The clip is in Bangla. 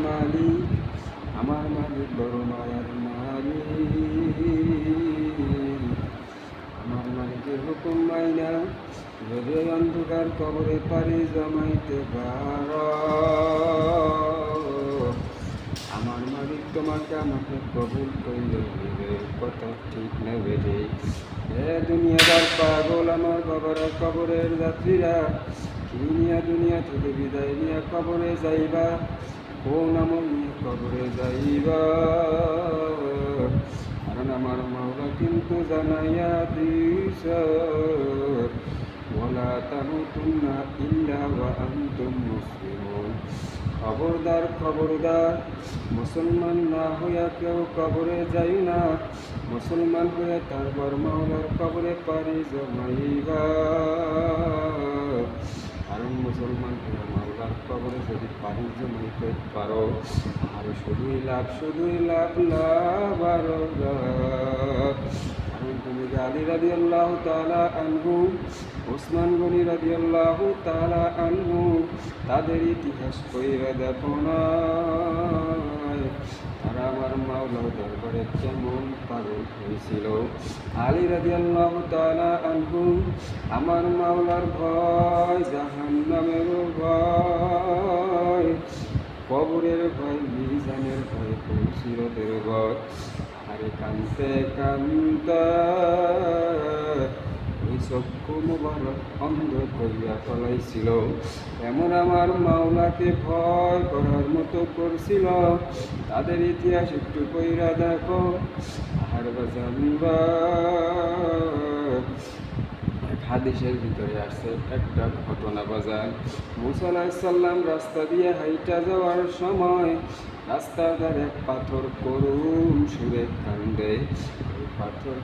মালিক, আমার মালিক বড় মায়ার মালিক। আমার মালিকের হুকুম মাইনা যদি অন্ধকার কবরে পারি জমাইতে পারো, আমার মালিক তোমাকে আমাকে কবুল কইলে নেবে, কথা ঠিক নেবে রে। এ দুনিয়াদার পাগল আমার বাবারা, কবরের যাত্রীরা, কি নিয়ে দুনিয়া থেকে বিদায় নিয়ে কবরে যাইবা, কোন আমল নিয়ে কবরে যাইবা? কারণ আমার মাওলা কিন্তু জানাইয়া দিস, ওয়ালা তামুতুন্না ইল্লা ওয়া আনতুম মুসলিমুন। খবরদার খবরদার, মুসলমান না হইয়া কেউ কবরে যাই না, মুসলমান হইয়া তারপর মাওলার কবরে পারি জমাইবা। কারণ মুসলমান হইয়া মাওলার কবরে যদি পারি জমাইতে পারো, আর শুধুই লাভ, শুধুই লাভ, লাভ আরো লাভ। কারণ তুমি আলী রাদিয়াল্লাহু তাআলা আনহু, ওসমান গনি রাদিয়াল্লাহু তাআলা আনহু, তাদের ইতিহাস কইরা দেখো না, তারা আমার মাওলার দরবারে কেমন পাগল হয়েছিল। আলী রাদিয়াল্লাহু তাআলা আনহু আমার মাওলার ভয়, জাহান্নামের ভয়, কবরের ভয়, মিজানের ভয়, সিরাতের ভয়, আরে কানতে কানতে ওই চক্ষু মুবারক অন্ধ করিয়া ফলাইছিল। এমন আমার মাওলাকে ভয় করার মতো করছিল। তাদের ইতিহাস একটু কইরা দেখো। আর বাজানবা হাদিসের ভিতরে আসছে একটা ঘটনা বাজার। মুসা আলাইহিস সালাম রাস্তা দিয়ে হাইটা যাওয়ার সময় রাস্তার ধারে এক পাথর করুণ সুরে কান্দে। ওই পাথর